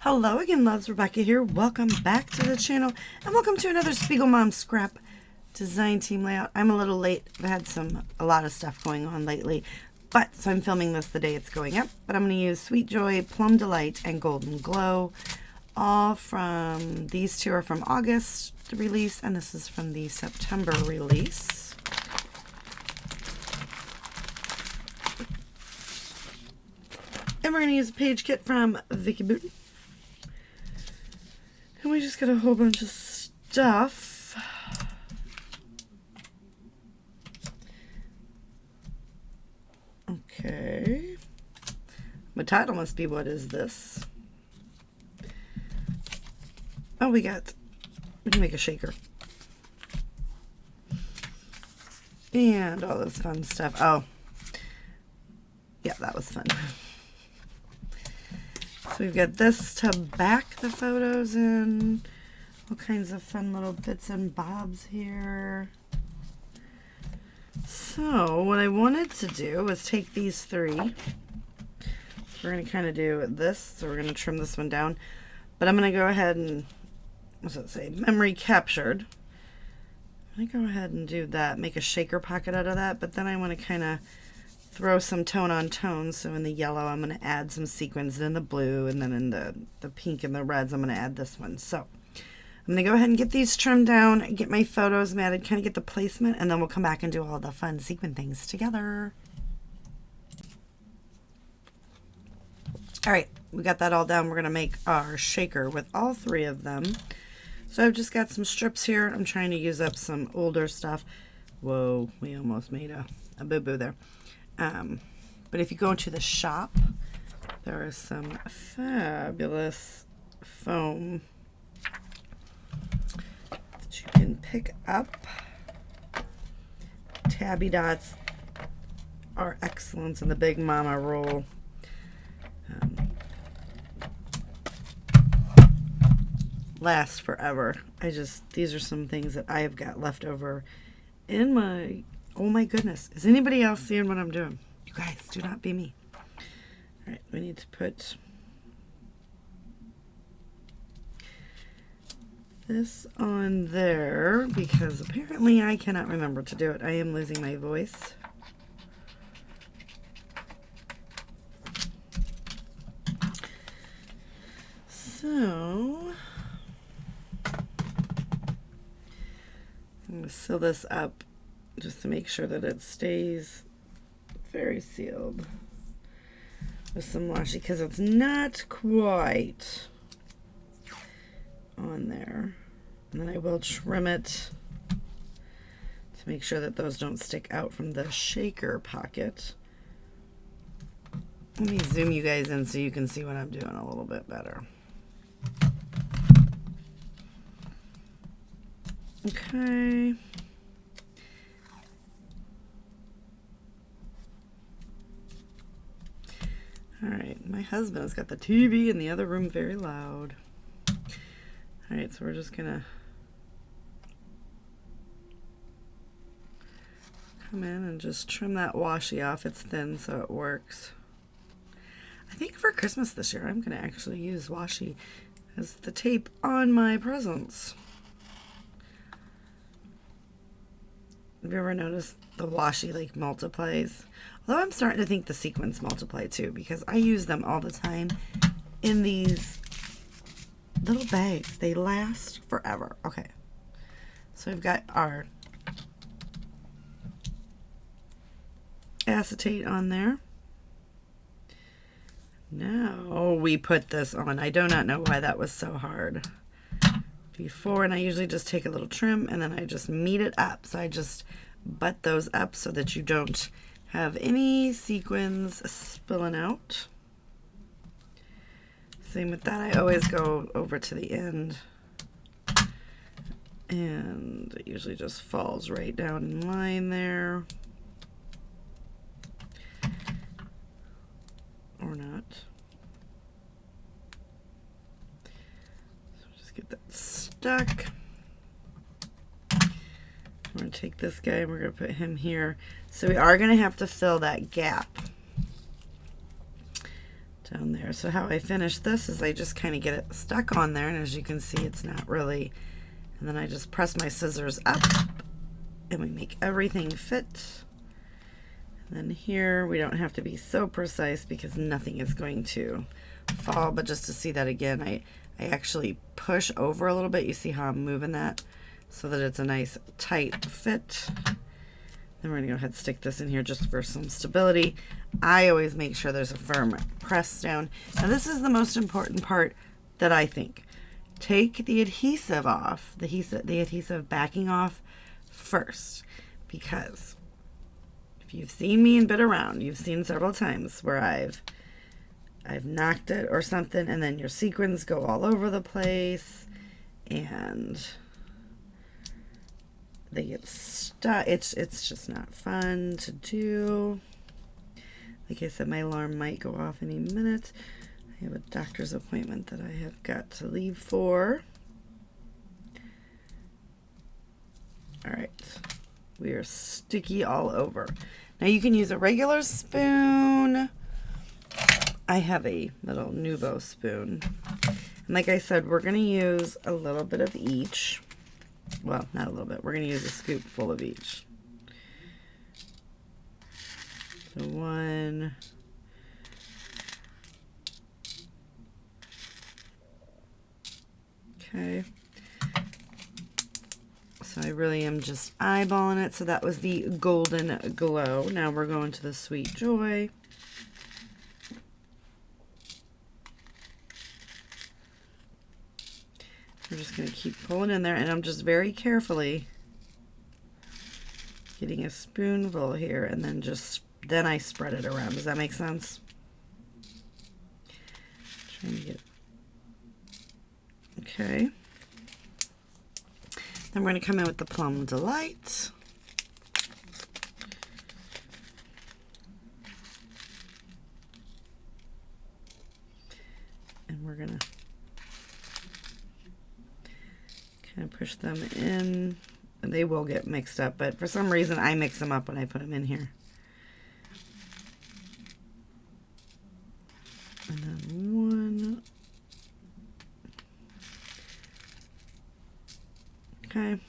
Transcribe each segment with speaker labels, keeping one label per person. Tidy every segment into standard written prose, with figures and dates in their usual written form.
Speaker 1: Hello again, loves. Rebecca here. Welcome back to the channel, and welcome to another Spiegel Mom Scrap design team layout. I'm a little late. I've had a lot of stuff going on lately, so I'm filming this the day it's going up. But I'm going to use Sweet Joy, Plum Delight, and Golden Glow. All from, these two are from August release, and this is from the September release. And we're going to use a page kit from Vicky Booten. And we just got a whole bunch of stuff. Okay. My title must be, what is this? Oh, we can make a shaker. And all this fun stuff. Oh. Yeah, that was fun. So we've got this to back the photos in. All kinds of fun little bits and bobs here. So what I wanted to do was take these three. We're going to kind of do this. So we're going to trim this one down. But I'm going to go ahead and, what's it say? Memory captured. I'm going to go ahead and do that. Make a shaker pocket out of that. But then I want to kind of throw some tone on tone. So in the yellow, I'm going to add some sequins. In the blue, and then in the pink and the reds, I'm going to add this one. So I'm going to go ahead and get these trimmed down, get my photos matted, kind of get the placement, and then we'll come back and do all the fun sequin things together. All right, we got that all done. We're going to make our shaker with all three of them. So I've just got some strips here. I'm trying to use up some older stuff. Whoa, we almost made a boo-boo there. But if you go into the shop, there is some fabulous foam that you can pick up. Tabby dots are excellent in the Big Mama roll. Last forever. These are some things that I have got left over in my, oh my goodness. Is anybody else seeing what I'm doing? You guys, do not be me. All right, we need to put this on there because apparently I cannot remember to do it. I am losing my voice. So I'm going to seal this up just to make sure that it stays very sealed with some washi, because it's not quite on there. And then I will trim it to make sure that those don't stick out from the shaker pocket. Let me zoom you guys in so you can see what I'm doing a little bit better. Okay. All right, my husband has got the TV in the other room very loud. All right, so we're just gonna come in and just trim that washi off. It's thin, so it works. I think for Christmas this year, I'm gonna actually use washi as the tape on my presents. Have you ever noticed the washi like multiplies? Although I'm starting to think the sequins multiply too, because I use them all the time in these little bags. They last forever. Okay, so we've got our acetate on there. Now we put this on. I do not know why that was so hard before, and I usually just take a little trim and then I just meet it up. So I just butt those up so that you don't have any sequins spilling out. Same with that. I always go over to the end, and it usually just falls right down in line there. Or not. So just get that stuck. We're going to take this guy and we're going to put him here. So we are going to have to fill that gap down there. So how I finish this is I just kind of get it stuck on there, and as you can see, it's not really, and then I just press my scissors up and we make everything fit. And then here we don't have to be so precise because nothing is going to fall, but just to see that again, I actually push over a little bit. You see how I'm moving that so that it's a nice tight fit. Then we're gonna go ahead and stick this in here just for some stability. I always make sure there's a firm press down. Now this is the most important part that I think. Take the adhesive off, the adhesive backing off first, because if you've seen me and been around, you've seen several times where I've knocked it or something, and then your sequins go all over the place and they get stuck. It's just not fun to do. Like I said, my alarm might go off any minute. I have a doctor's appointment that I have got to leave for. All right, we are sticky all over. Now you can use a regular spoon. I have a little Nuvo spoon. And like I said, we're gonna use a little bit of each. Well, not a little bit. We're gonna use a scoop full of each. So one. Okay. So I really am just eyeballing it. So that was the Golden Glow. Now we're going to the Sweet Joy. We're just going to keep pulling in there, and I'm just very carefully getting a spoonful here, and then I spread it around. Does that make sense? Trying to get okay. Then we're going to come in with the Plum Delight. And we're going to kind of push them in. And they will get mixed up, but for some reason I mix them up when I put them in here. And then one. Okay.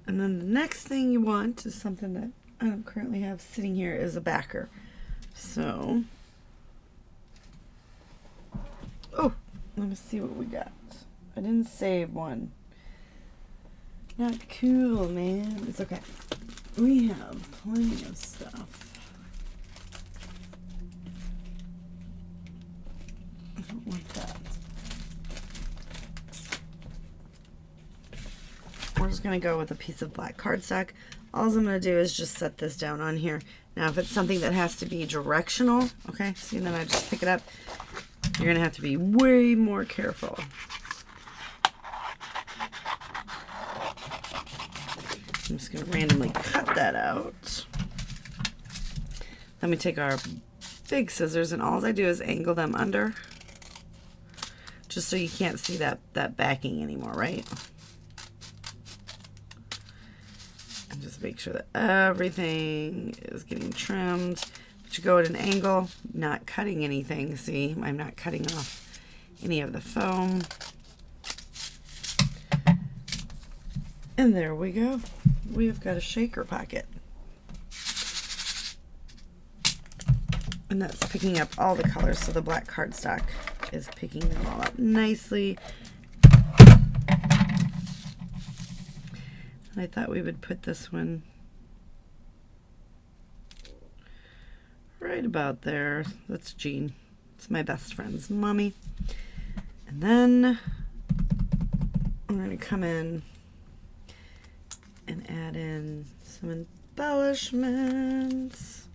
Speaker 1: And then the next thing you want is something that I don't currently have sitting here is a backer. So, oh, let me see what we got. I didn't save one. Not cool, man. It's okay. We have plenty of stuff. I don't want that. We're just going to go with a piece of black cardstock. All I'm going to do is just set this down on here. Now, if it's something that has to be directional, okay, see, then I just pick it up. You're going to have to be way more careful. I'm just going to randomly cut that out. Then we take our big scissors, and all I do is angle them under, just so you can't see that backing anymore, right? And just make sure that everything is getting trimmed. But you go at an angle, not cutting anything. See, I'm not cutting off any of the foam. And there we go. We've got a shaker pocket. And that's picking up all the colors, so the black cardstock is picking them all up nicely. And I thought we would put this one right about there. That's Jean. It's my best friend's mommy. And then I'm going to come in and add in some embellishments.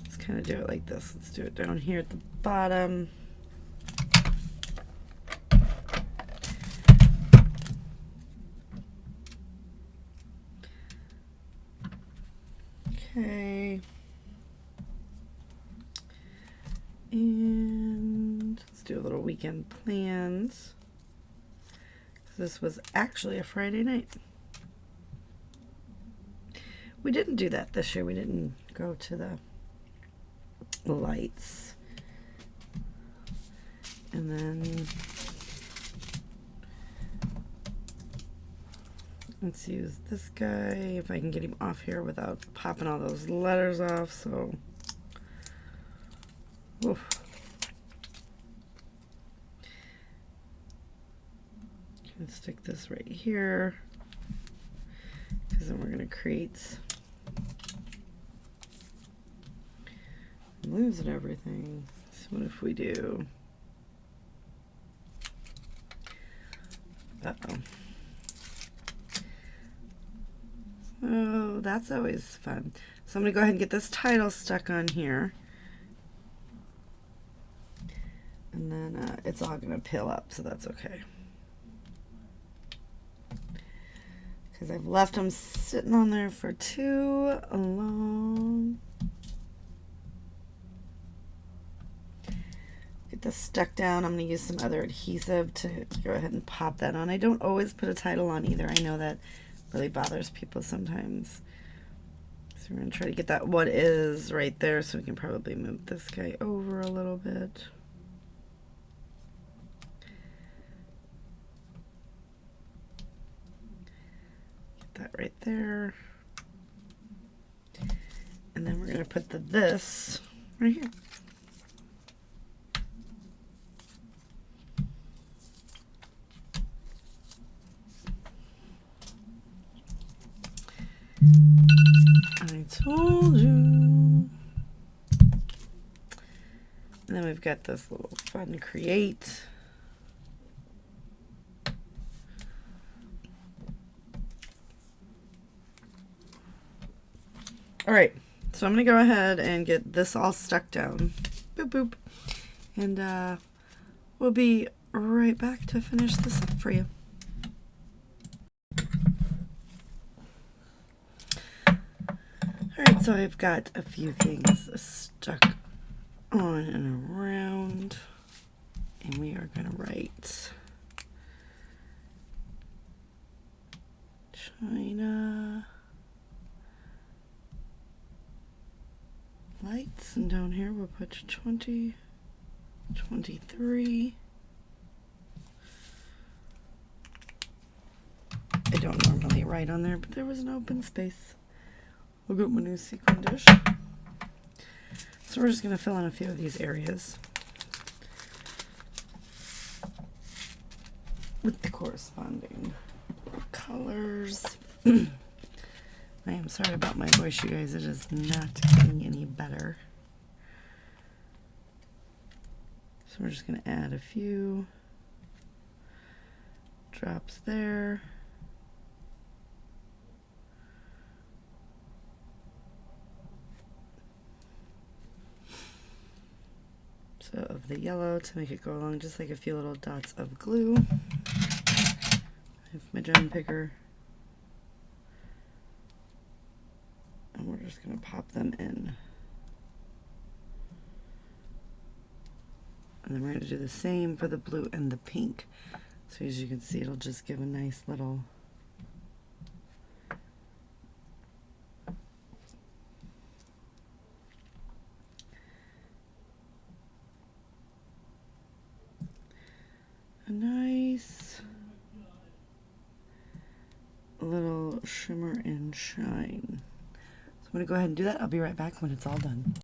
Speaker 1: Let's kind of do it like this. Let's do it down here at the bottom. Okay. And let's do a little weekend plans. This was actually a Friday night. We didn't do that this year. We didn't go to the lights. And then let's use this guy if I can get him off here without popping all those letters off. So, oof. Let's stick this right here, because then we're going to create lose everything. So what if we do? Uh-oh. Oh, that's always fun. So I'm going to go ahead and get this title stuck on here. And then it's all going to peel up, so that's okay. Because I've left them sitting on there for too long. Get this stuck down. I'm going to use some other adhesive to go ahead and pop that on. I don't always put a title on either. I know that really bothers people sometimes. So we're going to try to get that what is right there, so we can probably move this guy over a little bit. That right there, and then we're going to put this right here. I told you. And then we've got this little fun create. All right, so I'm going to go ahead and get this all stuck down. Boop, boop. And we'll be right back to finish this up for you. All right, so I've got a few things stuck on and around. And we are going to write China lights, and down here we'll put 2023. I don't normally write on there, but there was an open space. We'll go with my new sequin dish. So we're just going to fill in a few of these areas with the corresponding colors. I am sorry about my voice, you guys. It is not getting any better. So we're just going to add a few drops there. So of the yellow to make it go along, just like a few little dots of glue. I have my gem picker. And we're just going to pop them in. And then we're going to do the same for the blue and the pink. So as you can see, it'll just give a nice little little shimmer and shine. So I'm going to go ahead and do that. I'll be right back when it's all done.